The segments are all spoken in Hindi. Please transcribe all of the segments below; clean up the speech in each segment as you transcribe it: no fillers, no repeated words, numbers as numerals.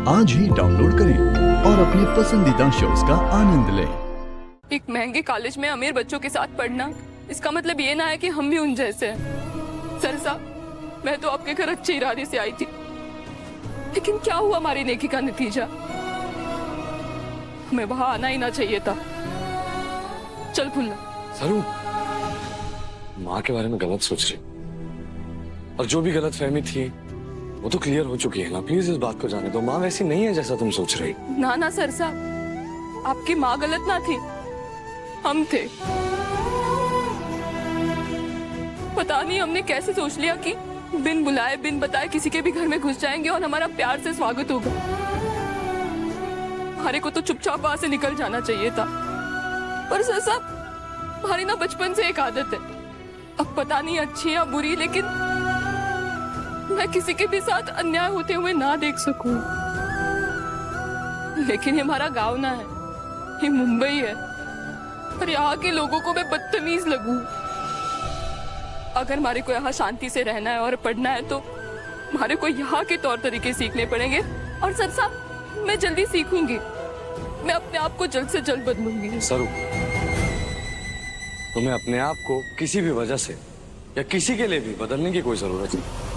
आज ही डाउनलोड करें और अपने पसंदीदा शोज का आनंद लें। एक महंगे कॉलेज में अमीर बच्चों के साथ पढ़ना, इसका मतलब ये ना है कि हम भी उन जैसे हैं। सर साहब, मैं तो आपके घर अच्छे इरादे से आई थी, लेकिन क्या हुआ हमारी नेकी का नतीजा? हमें वहां आना ही ना चाहिए था। चल फुल्ला। सरू, माँ के बारे में गलत सोच रही, और जो भी गलत फहमी थी वो तो क्लियर हो चुकी है ना। प्लीज इस बात को जाने दो, माँ वैसी नहीं है जैसा तुम सोच रही। ना ना सर साहब, आपकी माँ गलत ना थी, हम थे। पता नहीं हमने कैसे सोच लिया कि बिन बुलाए बिन बताए किसी के भी घर में घुस जाएंगे और हमारा प्यार से स्वागत होगा। हमारे को तो चुपचाप वहां से निकल जाना चाहिए था। पर सर साहब, हमारी ना बचपन से एक आदत है, अब पता नहीं अच्छी या बुरी, लेकिन मैं किसी के भी साथ अन्याय होते हुए ना देख सकूं। लेकिन ये हमारा गांव ना है, ये मुंबई है, और यहाँ के लोगों को मैं बदतमीज लगूं। अगर हमारे को यहाँ शांति से रहना है और पढ़ना है तो हमारे को यहाँ के तौर तरीके सीखने पड़ेंगे। और सर साहब, मैं जल्दी सीखूंगी, मैं अपने आप को जल्द से जल्द बदलूंगी। सरू, तुम्हें अपने आप को किसी भी वजह से या किसी के लिए भी बदलने की कोई जरूरत नहीं।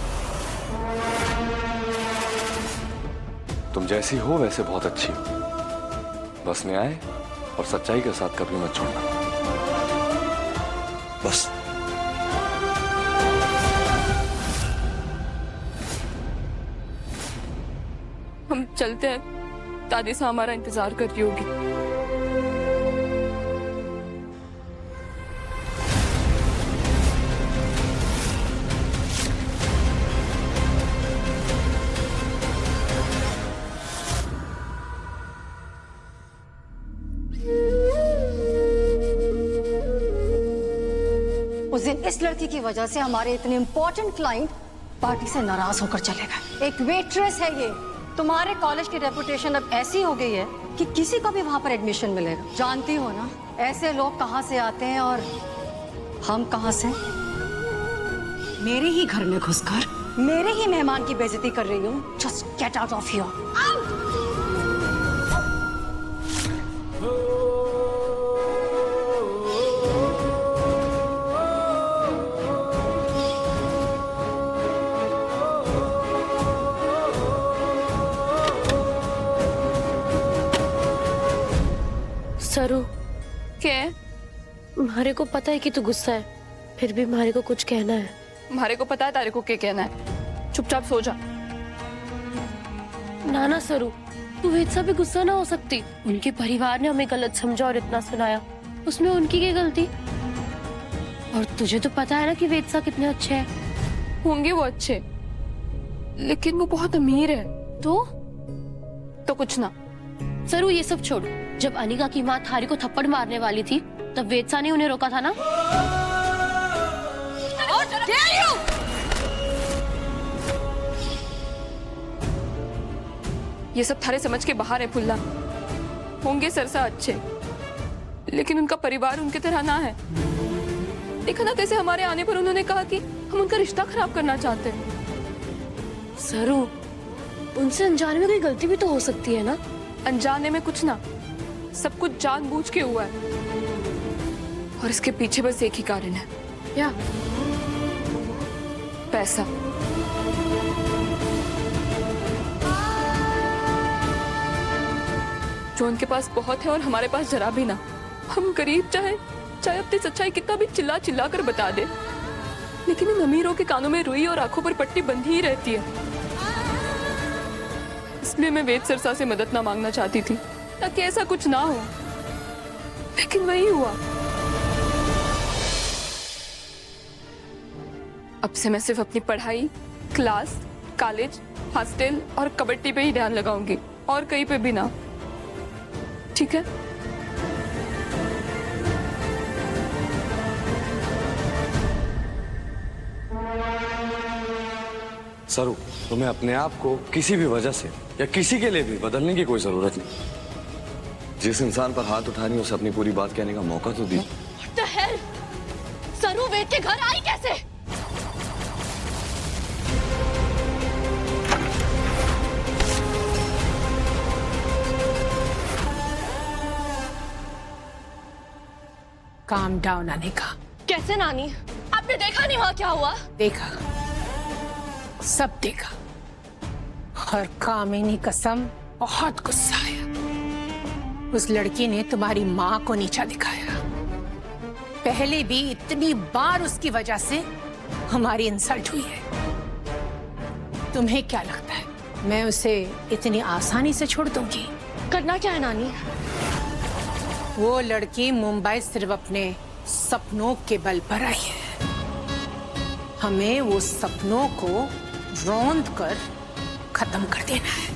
तुम जैसी हो वैसे बहुत अच्छी हो, बस न्याय और सच्चाई के साथ कभी मत छोड़ना, बस। हम चलते हैं, दादी सा हमारा इंतजार कर रही होगी। उस दिन इस लड़की की वजह से हमारे इतने इम्पोर्टेंट क्लाइंट पार्टी से नाराज होकर चले गए। एक वेट्रेस है ये। तुम्हारे कॉलेज की रेपुटेशन अब ऐसी हो गई है कि किसी को भी वहां पर एडमिशन मिलेगा। जानती हो ना, ऐसे लोग कहाँ से आते हैं और हम कहाँ से। मेरे ही घर में घुसकर मेरे ही मेहमान की बेइज्जती कर रही हूँ। Just get out of here. सरू, क्या है? मारे को पता है कि तू गुस्सा है, फिर भी मारे को कुछ कहना है। हमारे को पता है तारे को क्या कहना है। चुपचाप सो जा। ना ना सरू, तू वेत्सा भी गुस्सा ना हो सकती। उनके परिवार ने हमें गलत समझा और इतना सुनाया, उसमें उनकी क्या गलती। और तुझे तो पता है ना कि वेत्सा कितने अच्छे हैं। होंगे वो अच्छे, लेकिन वो बहुत अमीर है। तो कुछ ना। सरू, ये सब छोड़। जब अनिका की माँ थारी को थप्पड़ मारने वाली थी तब वेत्सा ने उन्हें रोका था ना। ये सब थारे समझ के बाहर है फुल्ला। होंगे सरसा अच्छे, लेकिन उनका परिवार उनके तरह ना है। देखा ना कैसे हमारे आने पर उन्होंने कहा कि हम उनका रिश्ता खराब करना चाहते हैं। सरू, उनसे अनजाने में कोई गलती भी तो हो सकती है ना। अनजाने में कुछ ना, सब कुछ जानबूझ के हुआ है, और इसके पीछे बस एक ही कारण है। क्या? पैसा। जो उनके पास बहुत है और हमारे पास जरा भी ना। हम गरीब चाहे अपनी सच्चाई कितना भी चिल्ला चिल्ला कर बता दे, लेकिन इन अमीरों के कानों में रुई और आंखों पर पट्टी बंधी ही रहती है। इसलिए मैं वेद सरसा से मदद ना मांगना चाहती थी, ताकि ऐसा कुछ ना हो, लेकिन वही हुआ। अब से मैं सिर्फ अपनी पढ़ाई, क्लास, कॉलेज, हॉस्टल और कबड्डी पे ही ध्यान लगाऊंगी, और कहीं पे भी ना। ठीक है? सरू, तुम्हें अपने आप को किसी भी वजह से या किसी के लिए भी बदलने की कोई जरूरत नहीं। जिस इंसान पर हाथ उठानी उसे अपनी पूरी बात कहने का मौका तो दी। What the hell? सरू वेद के घर आई कैसे? Calm down Anika. कैसे नानी? आपने देखा नहीं वहाँ क्या हुआ? देखा, सब देखा। और कामिनी कसम बहुत गुस्सा आया। उस लड़की ने तुम्हारी माँ को नीचा दिखाया। पहले भी इतनी बार उसकी वजह से हमारी इंसल्ट हुई है। तुम्हें क्या लगता है मैं उसे इतनी आसानी से छोड़ दूंगी? करना क्या है नानी? वो लड़की मुंबई सिर्फ अपने सपनों के बल पर आई है। हमें वो सपनों को रौंद कर खत्म कर देना है।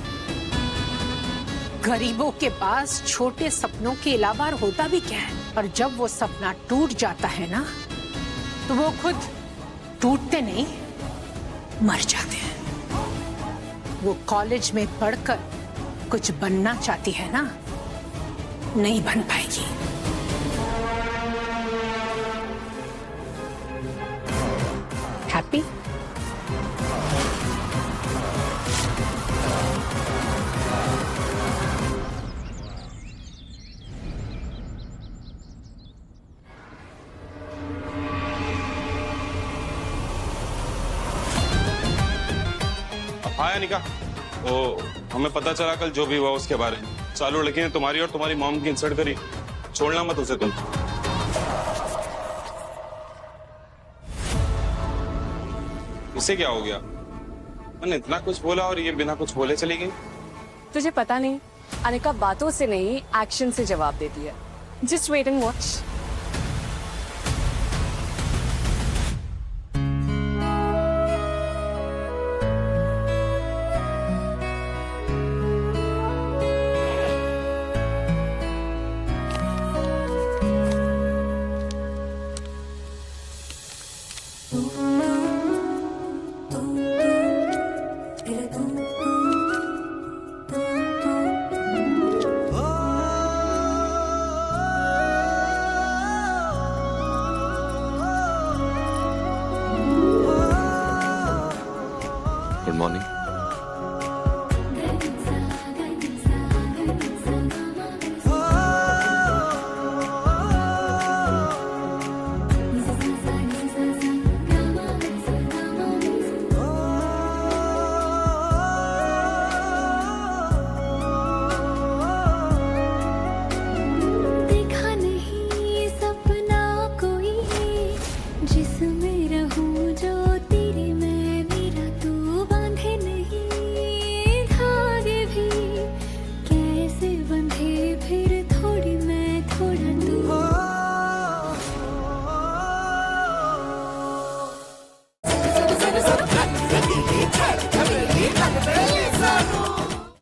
गरीबों के पास छोटे सपनों के अलावा होता भी क्या है? और जब वो सपना टूट जाता है ना, तो वो खुद टूटते नहीं, मर जाते हैं। वो कॉलेज में पढ़कर कुछ बनना चाहती है ना, नहीं बन पाएगी। हैप्पी? हाँ अनिका, वो हमें पता चला कल जो भी हुआ उसके बारे में। चालू लड़की ने तुम्हारी और तुम्हारी मॉम की इंसल्ट करी। छोड़ना मत उसे तुम। इसे क्या हो गया? मैंने इतना कुछ बोला और ये बिना कुछ बोले चली गई। तुझे पता नहीं, अनिका बातों से नहीं एक्शन से जवाब देती है। Just wait and watch.